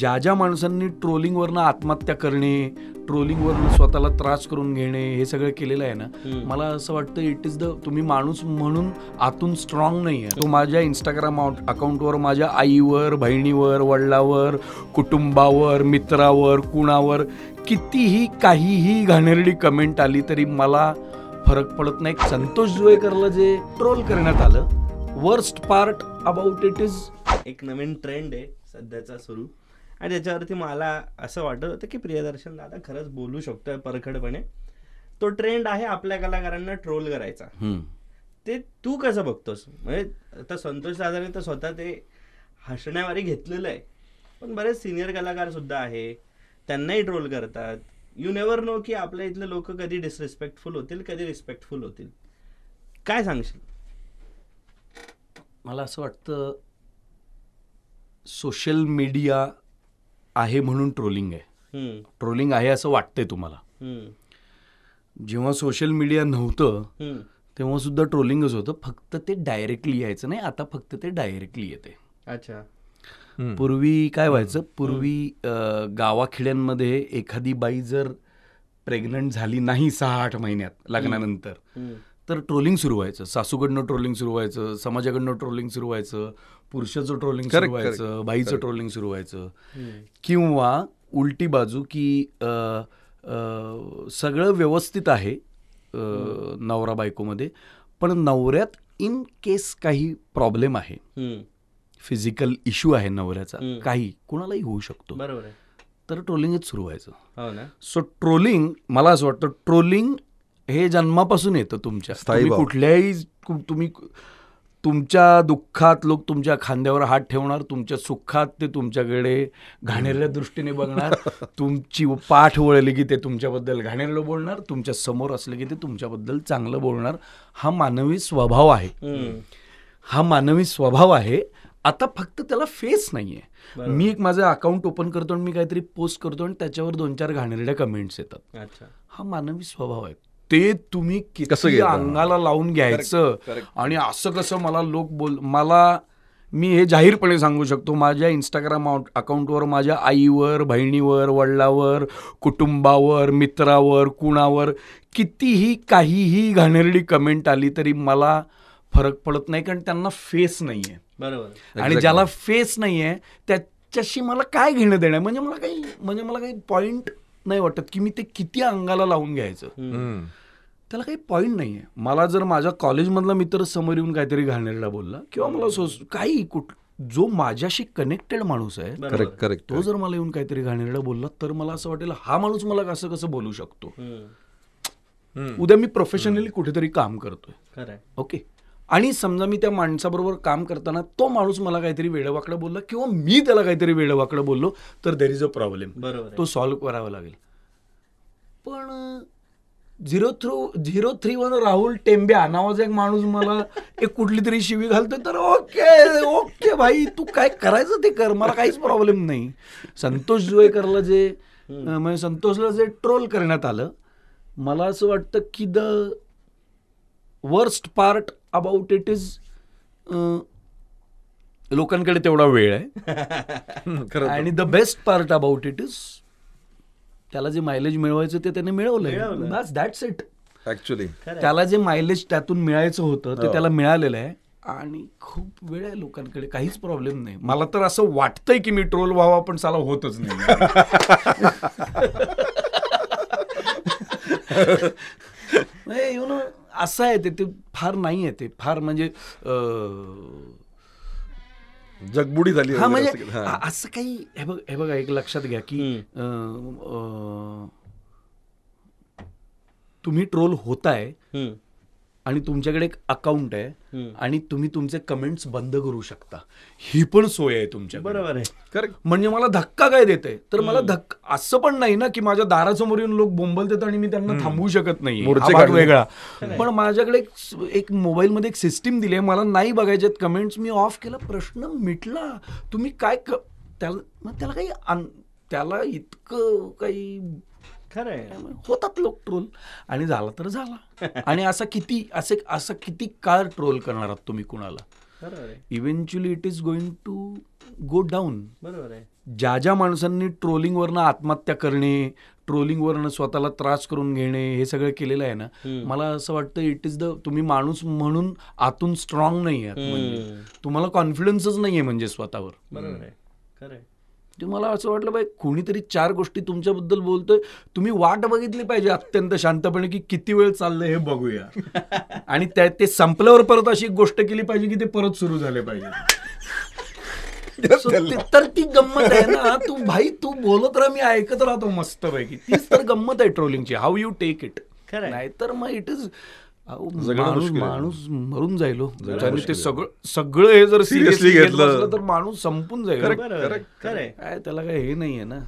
ज्या माणसांनी ट्रोलिंगवरनं आत्महत्या करणे, ट्रोलिंगवरनं स्वतःला त्रास करून घेणे, हे सगळं केलेलं आहे ना, मला असं वाटतं इट इज तुम्ही माणूस म्हणून आतून स्ट्रॉंग नाही आहे. तो माझ्या इंस्टाग्राम अकाउंटवर माझ्या आईवर, बहिणीवर, वडिलावर, कुटुंबावर, मित्रावर, कुणावर कितीही काहीही घाणेरडी कमेंट आली तरी मला फरक पडत नाही. संतोष जुवेकरला जे ट्रोल करण्यात आलं, worst part about it is एक नवीन ट्रेंड आहे सध्याचा सुरू, आणि त्याच्यावरती मला असं वाटत होतं की प्रियदर्शन दादा खरंच बोलू शकतोय परखडपणे. तो ट्रेंड आहे आपल्या कलाकारांना ट्रोल करायचा. ते तू कसं बघतोस? म्हणजे आता संतोष दादाने तर स्वतः ते हसण्यावारी घेतलेलं आहे, पण बरेच सिनियर कलाकार सुद्धा आहे, त्यांनाही ट्रोल करतात. यू नेव्हर नो की आपल्या इथले लोक कधी डिसरिस्पेक्टफुल होतील, कधी रिस्पेक्टफुल होतील. काय सांगशील? मला असं वाटतं सोशल मीडिया आहे म्हणून ट्रोलिंग आहे. ट्रोलिंग आहे असं वाटतंय तुम्हाला. जेव्हा सोशल मीडिया नव्हतं तेव्हा सुद्धा ट्रोलिंगच होतं, फक्त ते डायरेक्टली यायचं नाही. आता फक्त ते डायरेक्टली येते. अच्छा. पूर्वी काय व्हायचं, पूर्वी गावाखेड्यांमध्ये एखादी बाई जर प्रेग्नंट झाली नाही 6-8 महिन्यात लग्नानंतर, तर ट्रोलिंग सुरू व्हायचं. सासूकडनं ट्रोलिंग सुरू व्हायचं, समाजाकडनं ट्रोलिंग सुरू व्हायचं, पुरुषाचं ट्रोलिंग सुरू व्हायचं, बाईचं ट्रोलिंग सुरू व्हायचं. किंवा उलटी बाजू की सगळं व्यवस्थित आहे नवरा बायकोमध्ये, पण नवऱ्यात इन केस काही प्रॉब्लेम आहे, फिजिकल इश्यू आहे नवऱ्याचा, काही कुणालाही होऊ शकतो, बरोबर आहे, तर ट्रोलिंगच सुरू व्हायचं. हो ना. सो ट्रोलिंग, मला असं वाटतं ट्रोलिंग हे जन्मापासून येतं तुमच्या. कुठल्याही तुम्ही तुमच्या दुःखात लोक तुमच्या खांद्यावर हात ठेवणार, तुमच्या सुखात ते तुमच्याकडे घाणेरड्या दृष्टीने बघणार, तुमची पाठ वळली की ते तुमच्याबद्दल घाणेरडं बोलणार, तुमच्या समोर असलं की ते तुमच्याबद्दल चांगलं बोलणार. हा मानवी स्वभाव आहे, हा मानवी स्वभाव आहे. आता फक्त त्याला फेस नाहीये. मी एक माझं अकाउंट ओपन करतो आणि मी काहीतरी पोस्ट करतो आणि त्याच्यावर 2-4 घाणेरड्या कमेंट्स येतात. हा मानवी स्वभाव आहे. ते तुम्ही किती अंगाला लावून घ्यायचं आणि असं कसं मला लोक मला मी हे जाहीरपणे सांगू शकतो, माझ्या इंस्टाग्राम अकाउंटवर माझ्या आईवर, बहिणीवर, वडिलावर, कुटुंबावर, मित्रावर, कुणावर कितीही काहीही घाणेरडी कमेंट आली तरी मला फरक पडत नाही, कारण त्यांना फेस नाहीये. बरोबर. आणि ज्याला फेस नाहीये त्याच्याशी मला काय घेणं देणं, म्हणजे मला काही पॉइंट नाही वाटत की मी ते किती अंगाला लावून घ्यायचं. त्याला काही पॉइंट नाहीये. मला जर माझ्या कॉलेजमधला मित्र समोर येऊन काहीतरी घाणेरडा बोलला किंवा मला काही जो माझ्याशी कनेक्टेड माणूस आहे तो जर मला येऊन काहीतरी घाणेरडा बोलला तर मला असं वाटेल हा माणूस मला कसं कसं बोलू शकतो. उद्या मी प्रोफेशनली कुठेतरी काम करतोय, ओके, आणि समजा मी त्या माणसाबरोबर काम करताना तो माणूस मला काहीतरी वेडवाकडं बोलला किंवा मी त्याला काहीतरी वेडवाकडं बोललो तर देर इज अ प्रॉब्लेम. तो सॉल्व्ह करावा लागेल. पण 031 राहुल टेंब्या नावाचा एक माणूस मला एक कुठली तरी शिवी घालतोय तर ओके भाई, तू काय करायचं ते कर, मला काहीच प्रॉब्लेम नाही. संतोष जुवेकरला म्हणजे संतोषला जे ट्रोल करण्यात आलं, मला असं वाटतं की the worst part about it is लोकांकडे तेवढा वेळ आहे आणि the best part about it is त्याला जे मायलेज मिळवायचं ते त्याने मिळवलंय. That's it. ऍक्च्युली त्याला जे मायलेज त्यातून मिळायचं होतं ते त्याला मिळालेलं आहे आणि खूप वेळ आहे लोकांकडे, काहीच प्रॉब्लेम नाही. मला तर असं वाटतंय की मी ट्रोल व्हावा पण साला होतच नाही. यु नो असं आहे ते फार नाही आहे, ते फार म्हणजे जगबुडी झाली. हा म्हणजे असं काही हे बघा एक लक्षात घ्या की तुम्ही ट्रोल होताय आणि तुमच्याकडे एक अकाउंट आहे आणि तुम्ही तुमचे कमेंट्स बंद करू शकता, ही पण सोय आहे तुमच्या. बरोबर आहे. करेक्ट. म्हणजे मला धक्का काय देतंय तर मला असं पण नाही ना की माझ्या दारासमोर येऊन लोक बोंबलतात आणि मी त्यांना थांबवू शकत नाही, वेगळा. पण माझ्याकडे एक मोबाईलमध्ये एक सिस्टीम दिली आहे, मला नाही बघायच्यात कमेंट्स, मी ऑफ केला, प्रश्न मिटला. तुम्ही काय त्याला काही त्याला इतकं काही खरं होतात लोक ट्रोल आणि झाला तर झाला. आणि असं किती काळ ट्रोल करणार आहात तुम्ही कुणाला? Eventually it is going to go down. बरोबर आहे. ज्या ज्या माणसांनी ट्रोलिंगवरनं आत्महत्या करणे, ट्रोलिंगवरनं स्वतःला त्रास करून घेणे, हे सगळं केलेलं आहे ना, मला असं वाटतं इट इज तुम्ही माणूस म्हणून आतून स्ट्रॉंग नाही आहात, म्हणजे तुम्हाला कॉन्फिडन्सच नाहीये म्हणजे स्वतःवर. बरोबर आहे, खरं आहे. मला असं वाटलं बाई कोणीतरी 4 गोष्टी तुमच्याबद्दल बोलतोय, तुम्ही वाट बघितली पाहिजे अत्यंत शांतपणे की किती वेळ चाललंय हे बघूया, आणि ते संपल्यावर परत अशी एक गोष्ट केली पाहिजे की ते परत सुरू झाले पाहिजे. तर ती गंमत आहे ना. तू बोलत राहा, मी ऐकत राहतो मस्त पैकी. तीच तर गंमत आहे ट्रोलिंगची, हाऊ यू टेक इट. नाहीतर मग इट इज माणूस मरून जाईल. ते सगळं हे जर सिरियसली घेतलं तर माणूस संपून जाईल. खरं आहे. त्याला काय हे नाहीये ना.